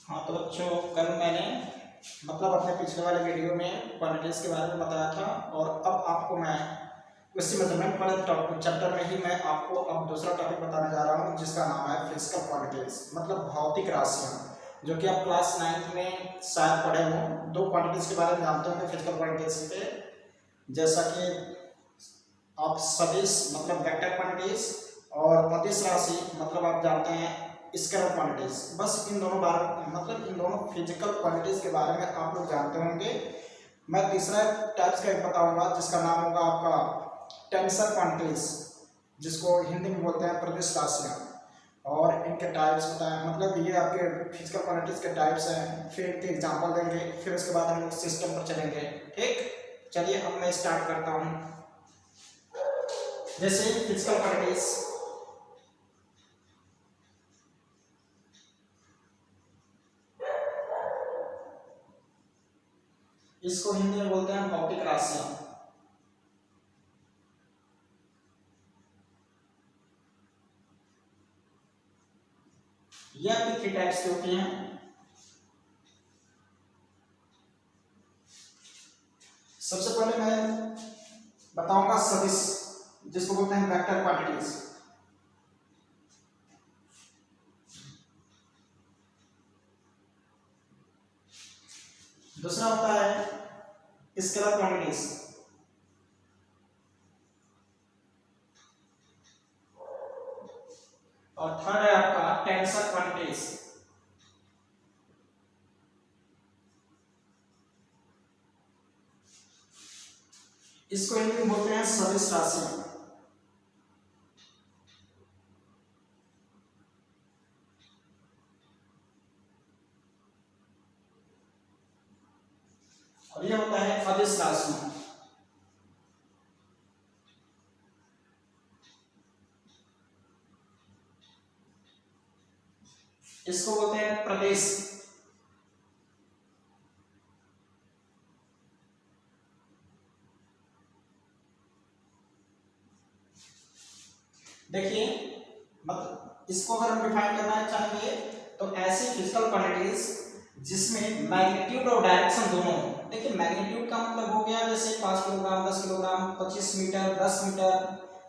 हाँ तो बच्चों, कल मैंने अपने पिछले वाले वीडियो में क्वांटिटीज के बारे में बताया था और अब आपको मैं उसी मेजरमेंट वाले चैप्टर में ही मैं आपको अब दूसरा टॉपिक बताने जा रहा हूँ, जिसका नाम है फिजिकल क्वांटिटीज, मतलब भौतिक राशियाँ, जो कि आप क्लास 9th में शायद पढ़े हो। दो क्वांटिटीज के बारे में जानते होंगे फिजिकल क्वांटिटीज के, जैसा कि आप सदिश मतलब वेक्टर क्वांटिटीज और अदिश राशि मतलब आप जानते हैं स्केलर क्वांटिटीज। बस इन दोनों इन दोनों फिजिकल क्वांटिटीज के बारे में आप लोग जानते होंगे। मैं तीसरा टाइप्स का एक बताऊंगा, जिसका नाम होगा आपका टेंसर क्वांटिटीज, जिसको हिंदी में बोलते हैं प्रदिश राशियाँ, और इनके टाइप्स बताएं। मतलब ये आपके फिजिकल क्वांटिटीज के टाइप्स हैं, फिर इनके एग्जांपल देंगे, फिर उसके बाद हम लोग सिस्टम पर चलेंगे। ठीक, चलिए अब मैं स्टार्ट करता हूँ। जैसे फिजिकल क्वांटिटीज, इसको हिंदी में बोलते हैं भौतिक राशियां। ये आपकी 3 टाइप्स की होती हैं। सबसे पहले मैं बताऊंगा सदिश, जिसको बोलते हैं वेक्टर क्वांटिटीज। दूसरा होता है स्केलर क्वांटिटीज, और थर्ड है आपका टेंसर क्वांटिटीज। इसको हिंदी में बोलते हैं सदिश राशियां। और ये होता है अदिश राशियां। इसको बोलते हैं प्रदेश। देखिए, मतलब इसको अगर हम डिफाइन करना चाहेंगे तो ऐसी फिजिकल क्वांटिटीज जिसमें मैग्नीट्यूड और डायरेक्शन दोनों। देखिए, मैग्नीट्यूड का मतलब हो गया जैसे 5 kilogram, 10 kilogram, 25 metre, 10 metre,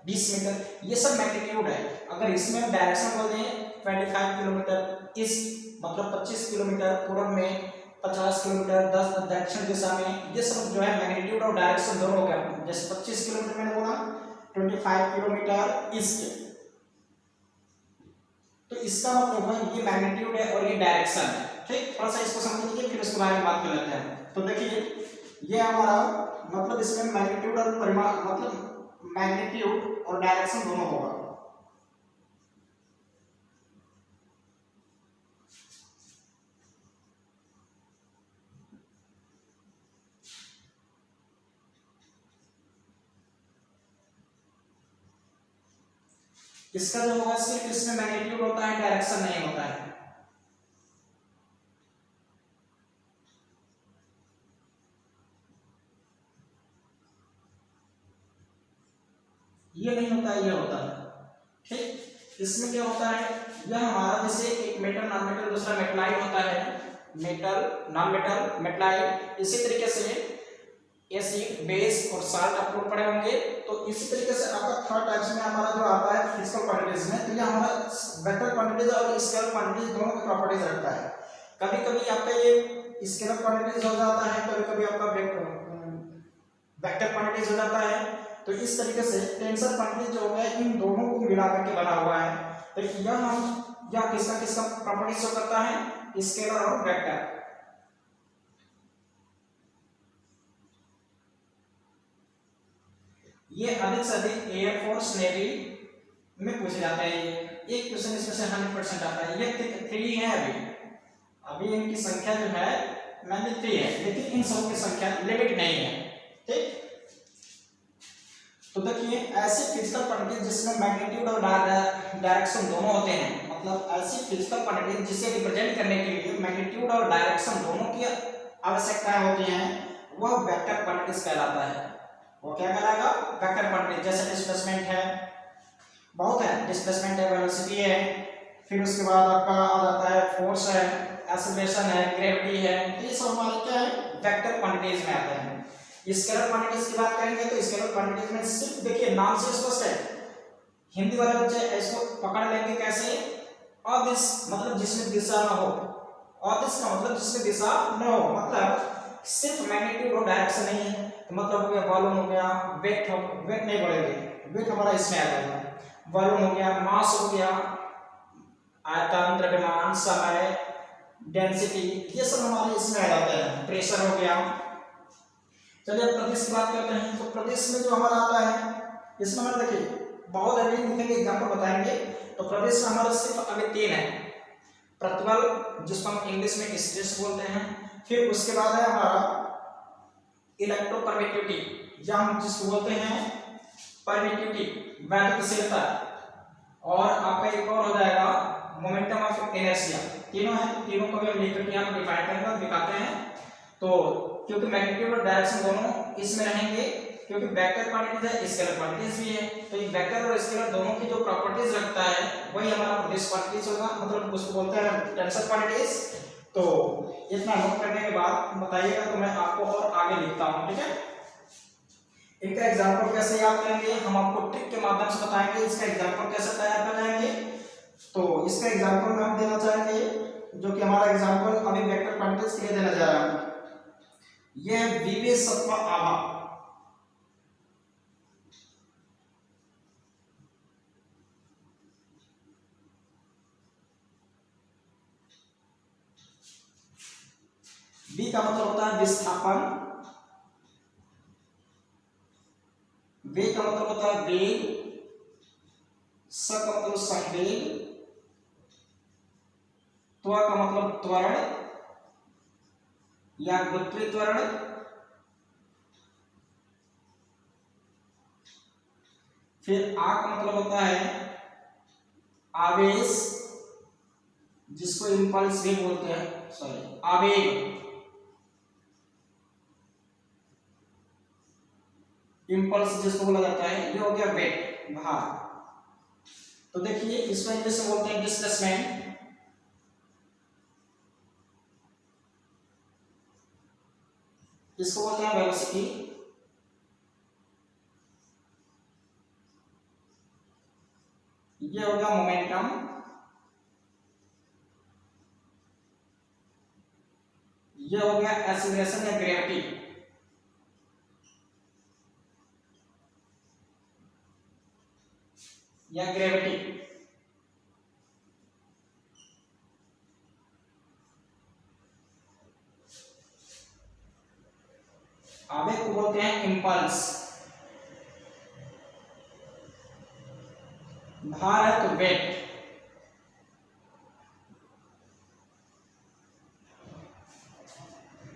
20 metre, ये सब मैग्नीट्यूड है। अगर इसमें डायरेक्शन बोल दें 25 किलोमीटर ईस्ट, मतलब 25 किलोमीटर पूर्व में, 50 किलोमीटर 10 दक्षिण दिशा में, ये सब जो है मैग्नीट्यूड और डायरेक्शन दोनों हो गया। जैसे 25 किलोमीटर मैंने बोला, 25 किलोमीटर ईस्ट, तो इसका मतलब है ये मैग्नीट्यूड है और ये डायरेक्शन है। ठीक, थोड़ा सा इसको समझ लीजिए, फिर इसके बारे में बात कर लेते हैं। तो देखिए, ये हमारा मतलब इसमें मैग्नीट्यूड और परिमाण, मतलब मैग्नीट्यूड और डायरेक्शन दोनों होगा। इसका जो होगा सिर्फ इसमें मैग्नीट्यूड होता है, डायरेक्शन नहीं होता है। ये नहीं होता है, ये होता है। ठीक, इसमें क्या होता है, यह हमारा जैसे एक मेटल नॉन मेटल दूसरा मेटलाइट होता है, मेटल नॉन मेटल मेटलाइट। इसी तरीके से एसिड, बेस और साल्ट आप लोग पढ़े होंगे। तो इसी तरीके से आपका थर्ड टाइप्स में हमारा जो आता है फिजिकल क्वांटिटीज में, तो ये हमारा वेक्टर क्वांटिटीज और स्केलर क्वांटिटीज दोनों की प्रॉपर्टीज रखता है। कभी कभी आपका ये स्केलर क्वांटिटीज हो जाता है, कभी कभी आपका वेक्टर क्वांटिटीज हो जाता है। तो इस तरीके से टेंसर क्वांटिटीज जो है इन दोनों को मिलाकर के बना हुआ है। तो यह किसका किसका प्रॉपर्टीज शो करता है, स्केलर और वेक्टर। ये अधिक से अधिक एयरफोर्स नेवी में पूछे जाते हैं। ये एक क्वेश्चन इसमें से 100% आता है। ये 3 है, अभी इनकी संख्या जो है 93 है, लेकिन इन सब की संख्या लिमिट नहीं है। ठीक, तो देखिए, ऐसी फिजिकल क्वांटिटी जिसमें मैग्नीट्यूड और डायरेक्शन दोनों होते हैं, मतलब ऐसी फिजिकल क्वांटिटी जिसे रिप्रेजेंट करने के लिए मैग्नीट्यूड और डायरेक्शन दोनों की आवश्यकताएं होती हैं, वह वेक्टर क्वांटिटीज कहलाता है। वो क्या कहलाएगा, वेक्टर क्वांटिटी। जैसे डिस्प्लेसमेंट है, बहुत है, डिस्प्लेसमेंट है, वेलोसिटी है, फिर उसके बाद आपका आ जाता है फोर्स है, एक्सेलरेशन है, ग्रेविटी है, ये सब हमारे क्या है वेक्टर क्वांटिटीज में आते हैं। स्केलर क्वांटिटीज की बात करेंगे तो स्केलर क्वांटिटीज में सिर्फ देखिए नाम से स्पष्ट है, हिंदी वाले बच्चे इसको पकड़ लेंगे कैसे, अदिश मतलब जिसमें दिशा ना हो, अदिश का मतलब जिसमें दिशा न हो, मतलब सिर्फ मैग्नीट्यूड और डायरेक्शन नहीं है, तो मतलब हो गया वॉल्यूम हो गया, वेट नहीं बोलेंगे, वेट हमारा इसमें आ जाएगा, वॉल्यूम हो गया, मास हो गया, आयतन, द्रव्यमान, समय, डेंसिटी, ये सब हमारे इसमें आ जाते हैं, प्रेशर हो गया। चलिए प्रदेश की बात करते हैं, तो प्रदेश में जो हमारा आता है इसमें हमारे देखिए बहुत अभी लिखेंगे एग्जांपल बताएंगे, तो प्रदेश में हमारा सिर्फ अभी 3 है, प्रतिबल जिसको हम इंग्लिश में स्ट्रेस बोलते हैं, फिर उसके बाद है हमारा इलेक्ट्रोपरमिटिविटी या हम जिसको बोलते हैं परमिटिविटी वैद्युतशीलता, और आपका एक और हो जाएगा मोमेंटम ऑफ इनर्शिया। तीनों है, तीनों को भी हम लिख करके यहाँ डिफाइन करके दिखाते हैं। तो क्योंकि मैग्नीट्यूड और डायरेक्शन दोनों इसमें रहेंगे, क्योंकि वेक्टर क्वांटिटीज है, स्केलर क्वांटिटीज भी है, तो ये वेक्टर और स्केलर दोनों की जो प्रॉपर्टीज रखता है वही हमारा प्रदेश क्वांटिटीज होगा, मतलब उसको बोलते हैं टेंसर क्वांटिटीज। तो इतना नोट करने के बाद बताइएगा तो मैं आपको और आगे लिखता हूँ, ठीक है। इनका एग्जांपल कैसे याद करेंगे हम आपको ट्रिक के माध्यम से बताएंगे, इसका एग्जांपल कैसे तैयार बनाएंगे। तो इसका एग्जांपल में हम देना चाहेंगे, जो कि हमारा एग्जांपल अभी वेक्टर क्वांटिटीज के लिए देना जा रहा है, यह है विवेश सत्व आभा। V का मतलब होता है विस्थापन, V का मतलब होता है वेग, स का मतलब संवेग, त्व का मतलब त्वरण या गुरुत्वीय त्वरण, फिर आ का मतलब होता है आवेश, जिसको इंपल्स भी बोलते हैं, सॉरी आवेग, इंपल्स जिसको बोला जाता है, ये हो गया वेट भार। तो देखिए इसको इंग्लिश में बोलते हैं डिस्प्लेसमेंट, इसको बोलते हैं वेलोसिटी, ये हो गया मोमेंटम, ये हो गया एक्सीलरेशन या ग्रेविटी, या ग्रेविटी, आवेग को बोलते हैं इंपल्स, भार है तो वेट।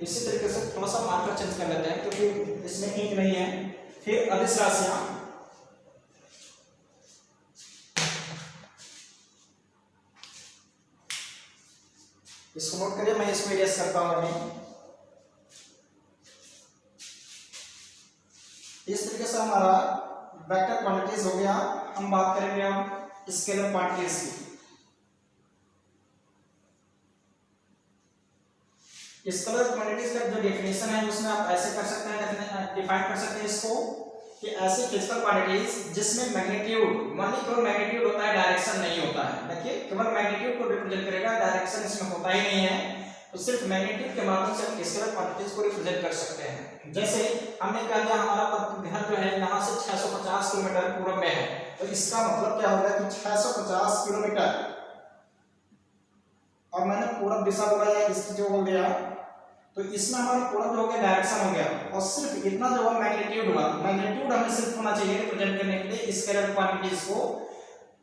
इसी तरीके से थोड़ा सा मार्कर चेंज कर लेते हैं क्योंकि इसमें इंक नहीं है। फिर अदिश राशियां, इसको नोट करिए, मैं इसको इरेज करता हूं अभी। इस तरीके से हमारा वेक्टर क्वांटिटीज हो गया। हम बात करेंगे अब स्केलर क्वांटिटीज की। स्केलर क्वांटिटीज का जो डेफिनेशन है उसमें आप ऐसे कर सकते हैं, डिफाइन कर सकते हैं इसको कि ऐसी फिजिकल क्वांटिटीज जिसमें मैग्नीट्यूड, मान ली केवल मैग्नीट्यूड होता है, डायरेक्शन नहीं होता है। देखिए केवल मैग्नीट्यूड को रिप्रेजेंट करेगा, डायरेक्शन इसमें होता ही नहीं है, तो सिर्फ मैग्नीट्यूड के माध्यम से हम स्केलर क्वांटिटीज को रिप्रेजेंट कर सकते हैं। जैसे हमने कहा था हमारा पृथ्वी जो है यहाँ से 650 किलोमीटर पूर्व में है, तो इसका मतलब क्या होगा कि 650 किलोमीटर, और मैंने पूरब दिशा बोला या इसकी जो बोल दिया, तो इसमें हमारा पूरब हो गया, डायरेक्शन हो गया, और सिर्फ इतना जो है मैग्नीट्यूड हुआ। मैग्नीट्यूड हमें सिर्फ होना चाहिए रिप्रेजेंट करने के लिए स्केलर क्वांटिटीज को,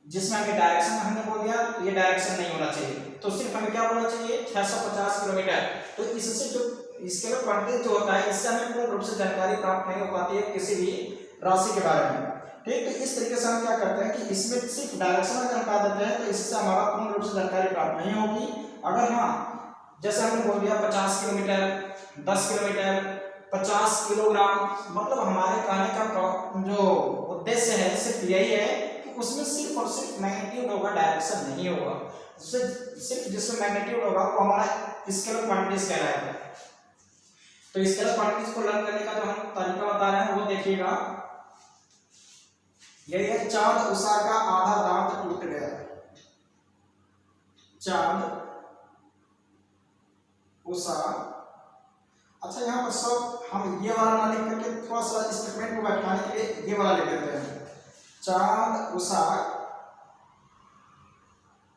जिसमें हमें डायरेक्शन हमने बोल दिया, तो ये डायरेक्शन नहीं होना चाहिए, तो सिर्फ हमें क्या बोलना चाहिए 650 किलोमीटर। तो इससे जो स्केलर क्वांटिटी जो होता है, इससे हमें पूर्ण रूप से जानकारी प्राप्त नहीं हो पाती है किसी भी राशि के बारे में। ठीक, तो इस तरीके से हम क्या करते हैं कि इसमें सिर्फ डायरेक्शन अगर हटा देते हैं तो इससे हमारा पूर्ण रूप से जानकारी प्राप्त नहीं होगी। अगर हाँ, जैसे हमने बोल दिया 50 किलोमीटर, 10 किलोमीटर, 50 किलोग्राम, मतलब हमारे कहने का जो उद्देश्य है सिर्फ यही है कि उसमें सिर्फ और सिर्फ मैग्नीट्यूड होगा, डायरेक्शन नहीं होगा। उससे सिर्फ जिसमें मैग्नीट्यूड होगा वो हमारा स्केलर क्वांटिटीज कहलाएगा। तो स्केलर क्वांटिटीज को लर्न करने का जो हम तरीका बता रहे हैं वो देखिएगा। यही है, चांद उषा का आधा दांत टूट गया। चांद उषा, अच्छा यहाँ पर सब हम ये वाला ना लिख करके थोड़ा सा स्टेटमेंट को बैठाने के लिए ये वाला लिख देते हैं। चांद उषा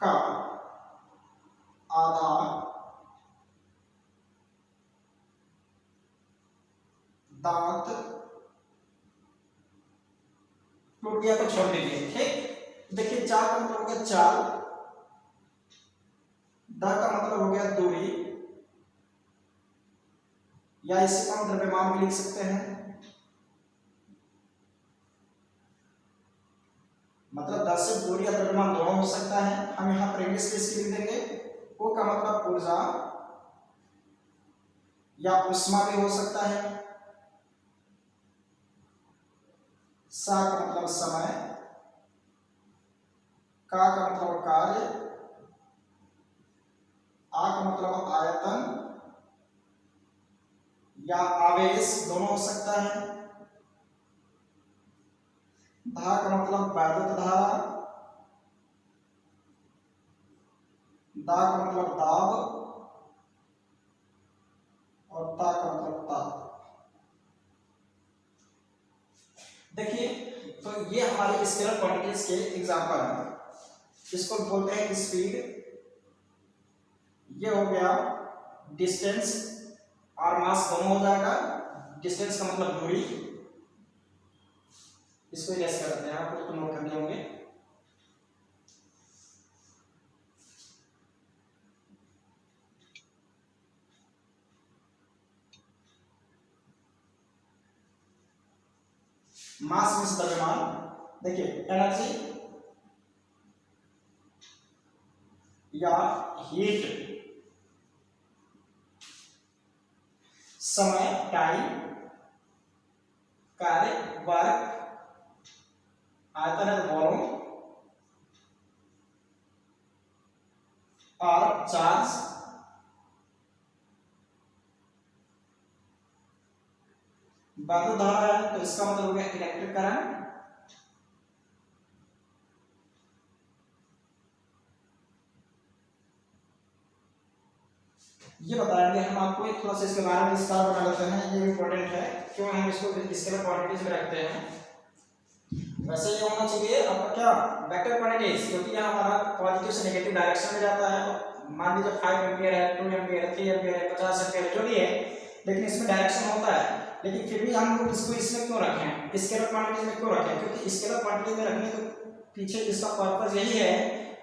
का आधा दांत टूट गया, तो छोड़ दीजिए। ठीक, देखिए चार का मतलब हो गया चाल, द का मतलब हो गया दूरी, या इसे हम द्रव्यमान भी लिख सकते हैं। मतलब 10 से दूरी या द्रव्यमान दोनों हो सकता है। हम यहाँ पर इंग्लिश में इसकी लिख देंगे। ओ का मतलब ऊर्जा या उष्मा भी हो सकता है। सा का मतलब समय, का मतलब कार्य, आ का मतलब आयतन या आवेश दोनों हो सकता है। धा का मतलब वैद्युत धारा, दा का मतलब दाब, और ता का मतलब ताप। देखिए, तो ये हमारी स्केलर क्वांटिटीज के एग्जांपल हैं। इसको बोलते हैं स्पीड, ये हो गया डिस्टेंस और मास दोनों हो जाएगा। डिस्टेंस का मतलब दूरी, इसको इरेज कर देते हैं, आपको तो नोट कर दिए होंगे। मास मींस द्रव्यमान। देखिए एनर्जी या हीट, समय टाइम, कार्य वर्क, आयतन है वॉल्यूम, और चार्ज। वैद्युत धारा है तो इसका मतलब हो गया इलेक्ट्रिक करंट। ये बताएंगे हम आपको, एक थोड़ा सा इसके बारे में विस्तार बना लेते हैं, ये इंपॉर्टेंट है क्यों हम इसको स्केलर क्वांटिटीज में रखते हैं। वैसे ये होना चाहिए आपका क्या, वेक्टर क्वांटिटीज, क्योंकि यहाँ हमारा पॉजिटिव से नेगेटिव डायरेक्शन में जाता है। मान लीजिए 5 एम्पीयर है, 2 एम्पीयर है, 3 एम्पीयर है, 50 एम्पीयर है, जो भी है, लेकिन इसमें डायरेक्शन होता है। लेकिन फिर भी हम लोग इसको इसमें क्यों रखें, स्केलर क्वांटिटीज में क्यों रखें? क्योंकि स्केलर क्वांटिटी में रखने के पीछे इसका पर्पस यही है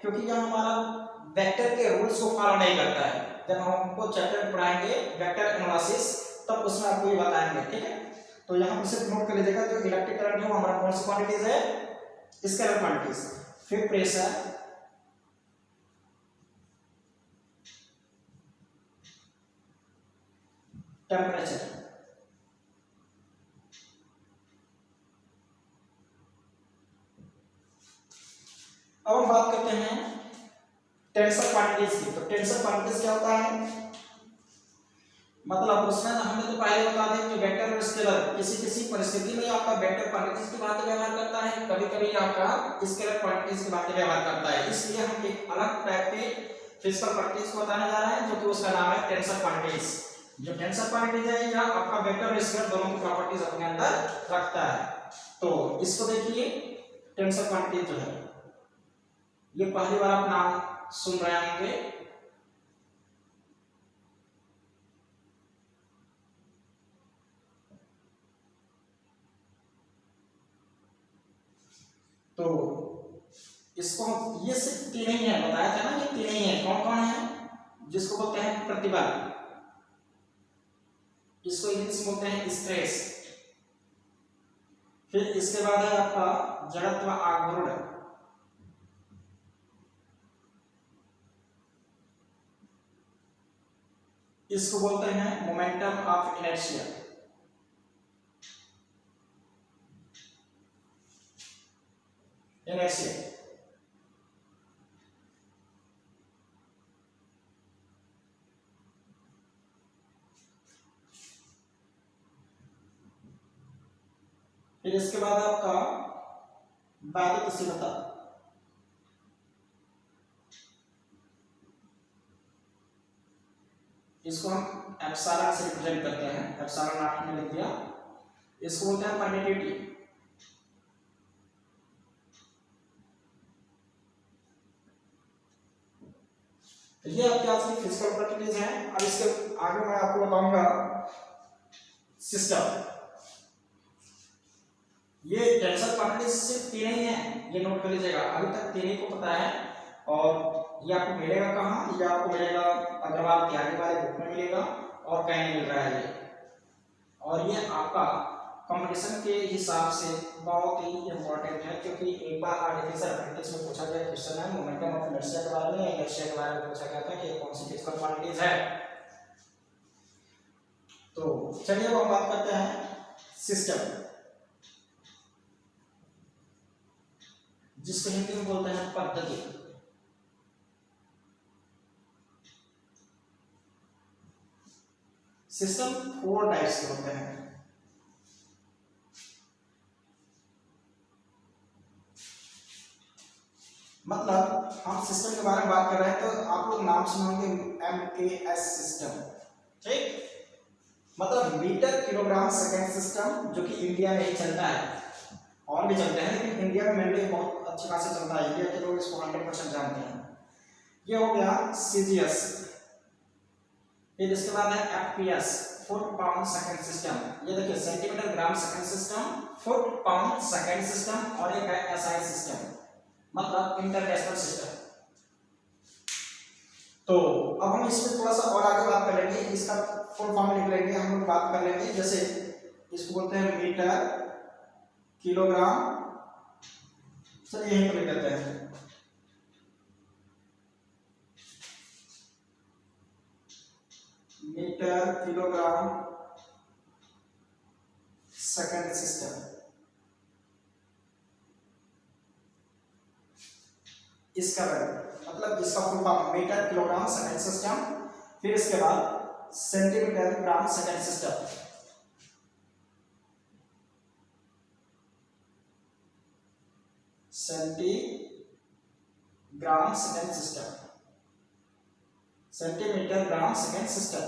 क्योंकि यह हमारा वेक्टर के रूल्स को फॉलो नहीं करता है। जब हम हमको चैप्टर पढ़ाएंगे वेक्टर एनालिसिस, तब उसमें आपको ये बताएंगे। ठीक है, तो यहाँ पर सिर्फ नोट कर लीजिएगा, जो इलेक्ट्रिक करंट है वो हमारा कौन सी क्वांटिटीज है, स्केलर क्वांटिटीज। फिर प्रेशर, टेम्परेचर, अब हम बात करते हैं टेंसर क्वांटिटीज की। तो टेंसर क्वांटिटीज क्या होता है, मतलब उसमें हमने तो पहले बता दें कि वेक्टर और स्केलर किसी किसी परिस्थिति में आपका वेक्टर क्वांटिटीज की बात व्यवहार करता है, कभी कभी आपका स्केलर क्वांटिटीज की बात व्यवहार करता है। इसलिए हम एक अलग टाइप के फिजिकल क्वांटिटीज को बताने जा रहे हैं, जो कि उसका नाम है टेंसर क्वांटिटीज। जो टेंसर क्वांटिटीज है यह आपका वेक्टर और स्केलर दोनों की प्रॉपर्टीज अपने अंदर रखता है। तो इसको देखिए, टेंसर क्वांटिटीज जो है ये पहली बार आप नाम सुन रहे होंगे। तो इसको ये सिर्फ तीन ही है, बताया था ना, ये तीन ही है। कौन कौन है, जिसको बोलते हैं प्रतिबल, इसको इंग्लिश बोलते हैं स्ट्रेस। फिर इसके बाद है आपका जड़त्व आघूर्ण, इसको बोलते हैं मोमेंटम ऑफ इनर्शिया। इनर्शिया। फिर इसके बाद आपका वैद्युतशीलता। इसको हम एप्सिलॉन से रिप्रेजेंट करते हैं, एप्सिलॉन आपने लिख दिया। इसको बोलते हैं परमिटिविटी। ये आपके आज की फिजिकल प्रॉपर्टीज हैं। अब इसके आगे मैं आपको बताऊंगा सिस्टम। ये टेंशन प्रॉपर्टीज सिर्फ तीन ही है, ये नोट कर लीजिएगा, अभी तक तीन ही को पता है। और ये आपको मिलेगा कहाँ? ये आपको मिलेगा अग्रवाल त्यागी वाले बुक में मिलेगा और कहीं नहीं मिल रहा है ये। और ये आपका कंपटीशन के हिसाब से बहुत ही इंपॉर्टेंट है, क्योंकि एक बार आर्टिफिशियल अपेंडिक्स में पूछा गया क्वेश्चन है मोमेंटम ऑफ इनर्शिया के बारे में, इनर्शिया के बारे में पूछा गया था कि कौन सी फिजिकल क्वांटिटीज है। तो चलिए अब हम बात करते हैं सिस्टम, जिसको हिंदी में बोलते हैं पद्धति। सिस्टम 4 टाइप्स के होते हैं। मतलब हम सिस्टम के बारे में बात कर रहे हैं तो आप लोग नाम सुने होंगे MKS सिस्टम, ठीक? मतलब मीटर किलोग्राम सेकेंड सिस्टम, जो कि इंडिया में ही चलता है, और भी चलते हैं लेकिन इंडिया में मेनली बहुत अच्छे खासे चलता है, इंडिया के लोग इसको 100% जानते हैं। ये हो गया CGS। फिर इसके बाद है FPS, foot pound second system. ये देखिए centimetre gram second system, foot pound second system, और एक है SI सिस्टम, मतलब इंटरनेशनल सिस्टम। तो अब हम इसमें थोड़ा सा और आगे बात कर लेंगे, इसका फुल फॉर्म लिख लेंगे, हम लोग बात कर लेंगे। जैसे इसको बोलते हैं मीटर किलोग्राम, चलिए यहीं पर लिख देते हैं मीटर किलोग्राम सेकंड सिस्टम। इसका मतलब इसका full form metre kilogram second system. फिर इसके बाद centimetre gram second system, centigram second system, centimetre gram second system.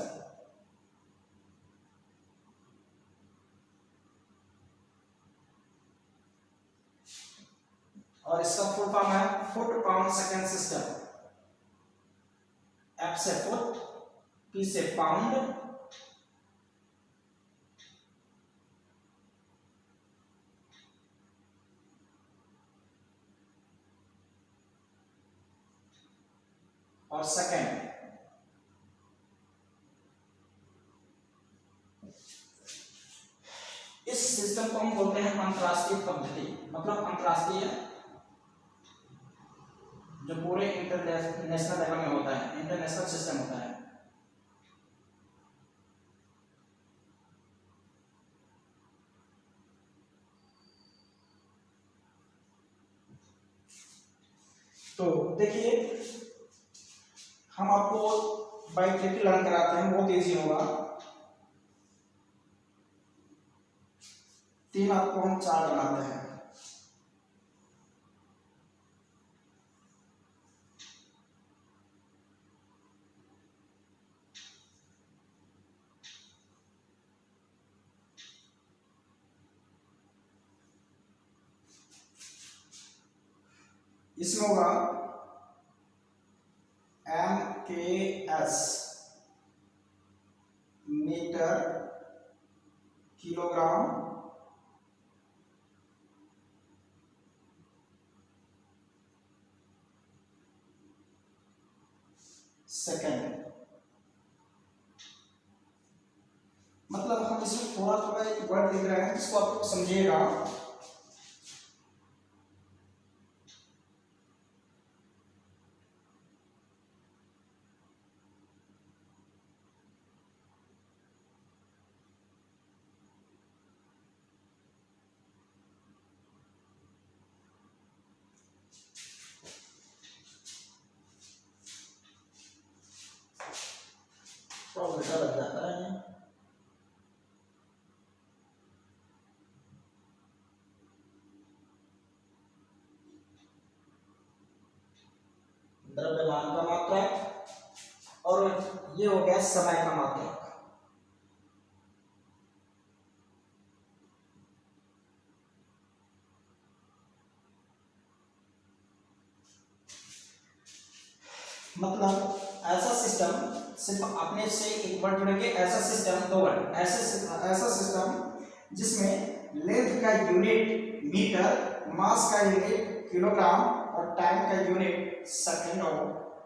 और इसका फुल फॉर्म है foot pound second system. F से फुट, P से पाउंड, और सेकंड। इस सिस्टम को हम बोलते हैं अंतरराष्ट्रीय पद्धति, मतलब अंतरराष्ट्रीय जो पूरे इंटरनेशनल लेवल में होता है, इंटरनेशनल सिस्टम होता है। तो देखिए हम आपको बाइक्लिक लर्न कराते हैं, बहुत इजी होगा। 3 आपको हम 4 बनाते हैं। इसमें होगा MKS मीटर किलोग्राम सेकंड। मतलब हम इसमें थोड़ा थोड़ा एक वर्ड लिख रहे हैं जिसको आप लोग समझिएगा। उल्टा लग जाता है। द्रव्यमान का मात्रक और ये हो गया समय का मात्रक। मतलब ऐसा सिस्टम सिर्फ अपने से एक वर्ड जुड़ेंगे, ऐसा सिस्टम दो वर्ड, ऐसा सिस्टम जिसमें लेंथ का यूनिट मीटर, मास का यूनिट किलोग्राम और टाइम का यूनिट सेकंड हो,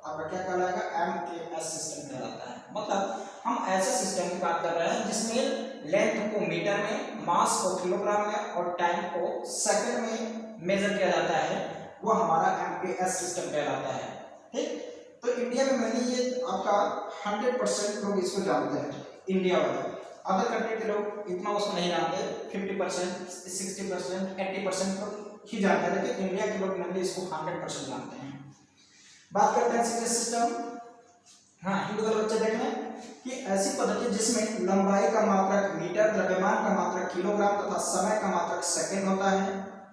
आपका क्या कहलाएगा, एमकेएस सिस्टम कहलाता है। मतलब हम ऐसे सिस्टम की बात कर रहे हैं जिसमें लेंथ को मीटर में, मास को किलोग्राम में और टाइम को सेकंड में मेजर किया जाता है, वो हमारा एमकेएस सिस्टम कहलाता है। ठीक, तो इंडिया में मैंने ये आपका 100% लोग इसको जानते हैं, इंडिया वाले। अदर कंट्री के लोग इतना उसको नहीं जानते, 50%, 60%, 80% लोग ही जानते हैं, लेकिन इंडिया के लोग मैंने इसको 100% जानते हैं। बात करते हैं सीरियस सिस्टम। हाँ, हिंदू वाले बच्चे देख लें कि ऐसी पद्धति जिसमें लंबाई का मात्रक मीटर, द्रव्यमान का मात्रक किलोग्राम तथा समय का मात्रक सेकंड होता है,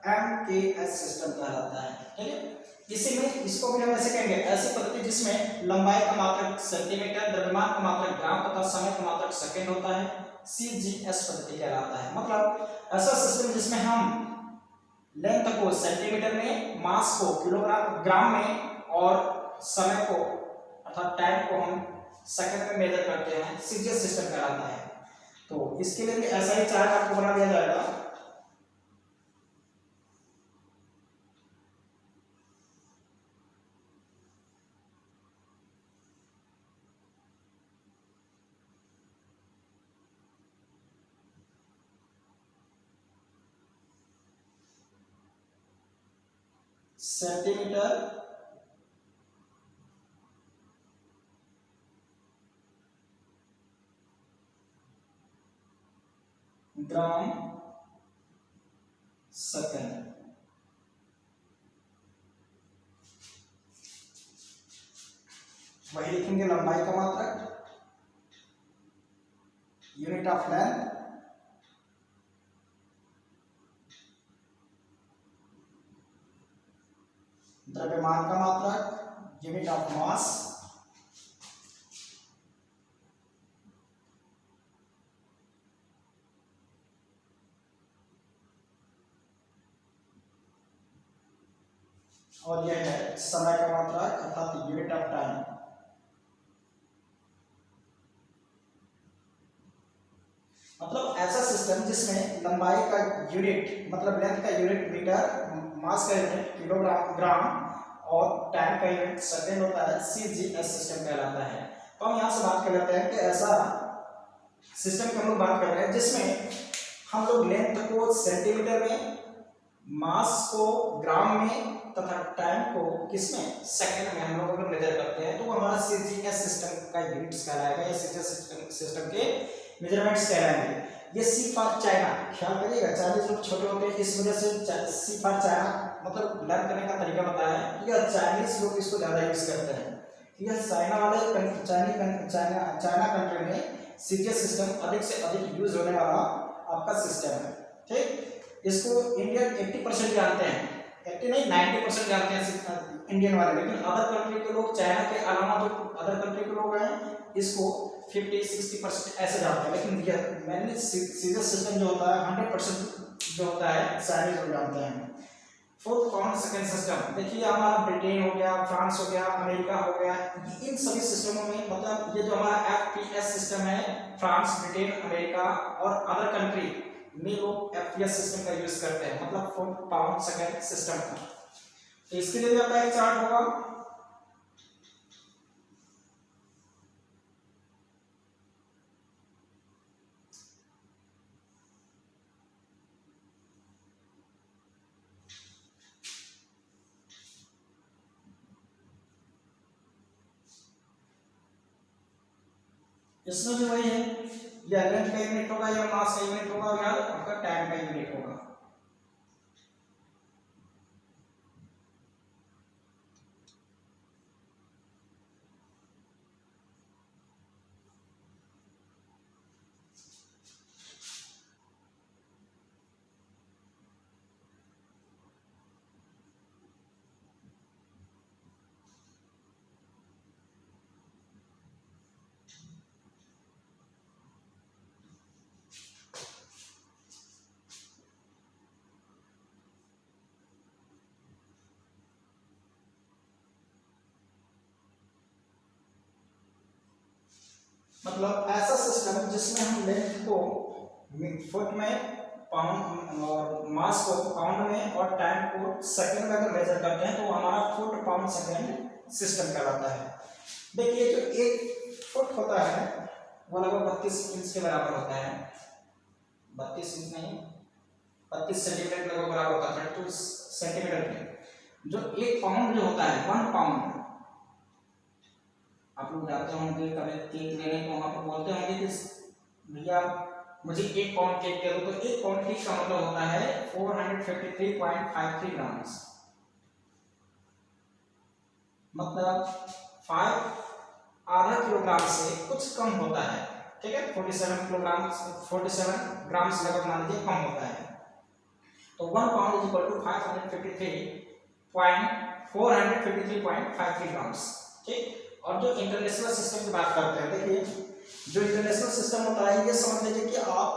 एमकेएस सिस्टम कहलाता है। ठीक है, इसी में इसको भी हम ऐसे कहेंगे, ऐसी पद्धति जिसमें लंबाई का मात्रक सेंटीमीटर, द्रव्यमान का मात्रक ग्राम तथा समय का मात्रक सेकंड होता है, सीजीएस पद्धति कहलाता है। मतलब ऐसा सिस्टम जिसमें हम लेंथ को सेंटीमीटर में, मास को किलोग्राम ग्राम में और समय को अर्थात टाइम को हम सेकंड में मेजर करते हैं, सीजीएस सिस्टम कहलाता है। तो इसके लिए भी ऐसा ही चार्ट आपको बना दिया जाएगा। Centimetre, gram, second. वही लिखेंगे लंबाई का मात्रक, यूनिट ऑफ लेंथ, द्रव्यमान का मात्रक, यूनिट ऑफ मास, और यह है समय का मात्रक अर्थात यूनिट ऑफ टाइम। मतलब ऐसा सिस्टम जिसमें लंबाई का यूनिट मतलब लेंथ का यूनिट मीटर, मास का यूनिट किलोग्राम ग्राम और टाइम का यूनिट सेकंड होता है, सीजीएस सिस्टम कहलाता है। तो हम यहाँ से बात कर लेते हैं कि ऐसा सिस्टम की हम लोग बात कर रहे हैं जिसमें हम लोग लेंथ को सेंटीमीटर में, मास को ग्राम में तथा टाइम को किसमें, सेकंड में हम लोग अगर मेजर करते हैं तो वो हमारा सीजीएस सिस्टम का यूनिट्स कहलाएगा, या सीजीएस सिस्टम के मेजरमेंट्स कहलाएंगे। ये सी फॉर चाइना, ख्याल करिएगा, चाइनीज लोग छोटे होते हैं इस वजह से सी फॉर चाइना मतलब लर्न करने का तरीका बताया है। यह चाइनीज लोग इसको ज्यादा यूज करते हैं। यह चाइना वाले चाइना कंट्री में सीजीएस सिस्टम अधिक से अधिक यूज होने वाला आपका सिस्टम है। ठीक, इसको इंडियन 80% जानते हैं, 80 नहीं 90% जानते हैं इंडियन वाले, लेकिन अदर कंट्री के लोग, चाइना के अलावा जो अदर कंट्री के लोग हैं, इसको 50-60% ऐसे जानते हैं। लेकिन यह मेनली सीजीएस सिस्टम जो होता है 100% जो होता है चाइनीज लोग जानते हैं। फोर्थ कॉमन सेकंड सिस्टम देखिए, हमारा ब्रिटेन हो गया, फ्रांस हो गया, अमेरिका हो गया, इन सभी सिस्टमों में मतलब ये जो हमारा एफपीएस सिस्टम है, फ्रांस, ब्रिटेन, अमेरिका और अदर कंट्री में लोग एफपीएस सिस्टम का यूज करते हैं, मतलब फोर्थ कॉमन सेकंड सिस्टम का। तो इसके लिए भी आपका एक चार्ट होगा। इसमें भी वही है, या लेंथ का यूनिट होगा, या मास का यूनिट होगा, या आपका टाइम का यूनिट होगा। मतलब ऐसा सिस्टम जिसमें हम लेंथ को फुट में, पाउंड और मास को पाउंड में और टाइम को सेकंड में अगर मेजर करते हैं तो हमारा फुट पाउंड सेकंड सिस्टम कहलाता है। देखिए जो एक फुट होता है वो लगभग 32 इंच के बराबर होता है, 32 इंच नहीं 32 सेंटीमीटर लगभग बराबर होता है, 32 सेंटीमीटर के। जो एक पाउंड जो होता है 1 पाउंड, आप लोग जानते होंगे कभी केक लेने को वहां पर बोलते होंगे कि भैया मुझे 1 पाउंड केक दे दो, तो 1 पाउंड केक का मतलब होता है 453.53 ग्राम, मतलब 5 आधा किलोग्राम से कुछ कम होता है, ठीक है, 47 किलोग्राम 47 ग्राम से लगभग मान लीजिए कम होता है। तो 1 पाउंड इज इक्वल टू 453.53 ग्राम, ठीक। और जो इंटरनेशनल सिस्टम की बात करते हैं, देखिए जो इंटरनेशनल सिस्टम होता है ये समझ लीजिए कि आप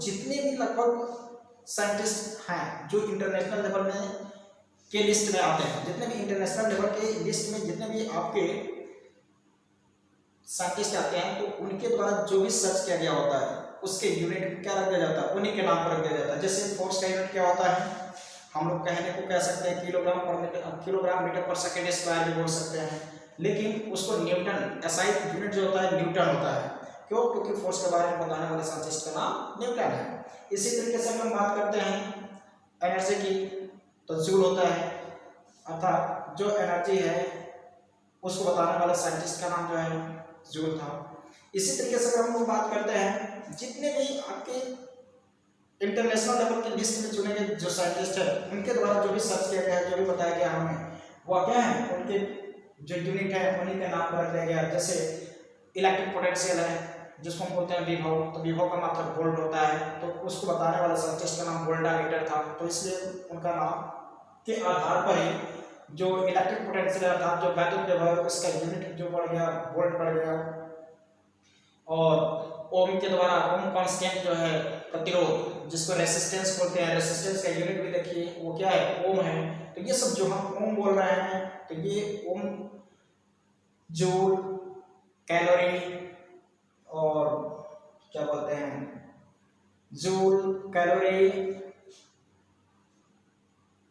जितने भी लगभग साइंटिस्ट हैं जो इंटरनेशनल लेवल में के लिस्ट में आते हैं, जितने भी इंटरनेशनल लेवल के लिस्ट में जितने भी आपके साइंटिस्ट आते हैं, तो उनके द्वारा जो भी सर्च किया गया होता है उसके यूनिट क्या रख दिया जाता है, उन्हीं के नाम पर रख दिया जाता है। जैसे फोर्स का यूनिट क्या होता है, हम लोग कहने को कह सकते हैं किलोग्राम मीटर पर सेकेंड स्क्वायर भी बोल सकते हैं, लेकिन उसको न्यूटन एसआई यूनिट जो होता है न्यूटन होता है। क्यों? क्योंकि फोर्स के बारे में बताने वाले साइंटिस्ट का नाम न्यूटन है। इसी तरीके से हम बात करते हैं एनर्जी की, तो जूल होता है, अर्थात जो एनर्जी है उसको बताने वाले साइंटिस्ट का नाम जो है जूल था। इसी तरीके से अगर हम लोग बात करते हैं जितने भी आपके इंटरनेशनल लेवल की लिस्ट में चुने गए जो साइंटिस्ट है उनके द्वारा जो भी सर्च किया गया है, जो भी बताया गया हमें, वो क्या है, उनके जो यूनिट है उन्हीं के नाम पर रख दिया गया। जैसे इलेक्ट्रिक पोटेंशियल है जिसको हम बोलते हैं विभव, तो विभव का मतलब वोल्ट होता है, तो उसको बताने वाला साइंटिस्ट का नाम वोल्टामीटर था, तो इसलिए उनका नाम के आधार पर ही जो इलेक्ट्रिक पोटेंशियल अर्थात जो वैद्युत विभव है उसका यूनिट जो बढ़ गया, वोल्ट बढ़ गया। और ओम के द्वारा ओम कांस्टेंट जो है प्रतिरोध जिसको रेसिस्टेंस बोलते हैं, रेसिस्टेंस का यूनिट भी देखिए वो क्या है, ओम है। तो ये सब जो हम ओम बोल रहे हैं तो ये ओम, जूल, कैलोरी और क्या बोलते हैं, जूल, कैलोरी,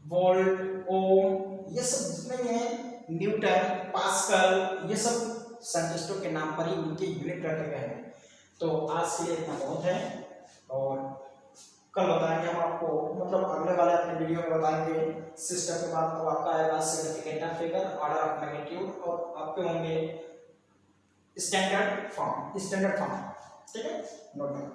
वोल्ट, ओम, ये सब जितने भी हैं, न्यूटन, पास्कल, ये सब साइंटिस्टों के नाम पर ही उनके यूनिट रखे गए हैं। तो आज के लिए इतना बहुत है और कल बताएंगे हम आपको, मतलब अगले वाले अपने वीडियो में बताएंगे सिस्टम के बाद अब आपका आएगा significant figure, order of magnitude और आपके होंगे स्टैंडर्ड फॉर्म, ठीक है, नोट डाउन।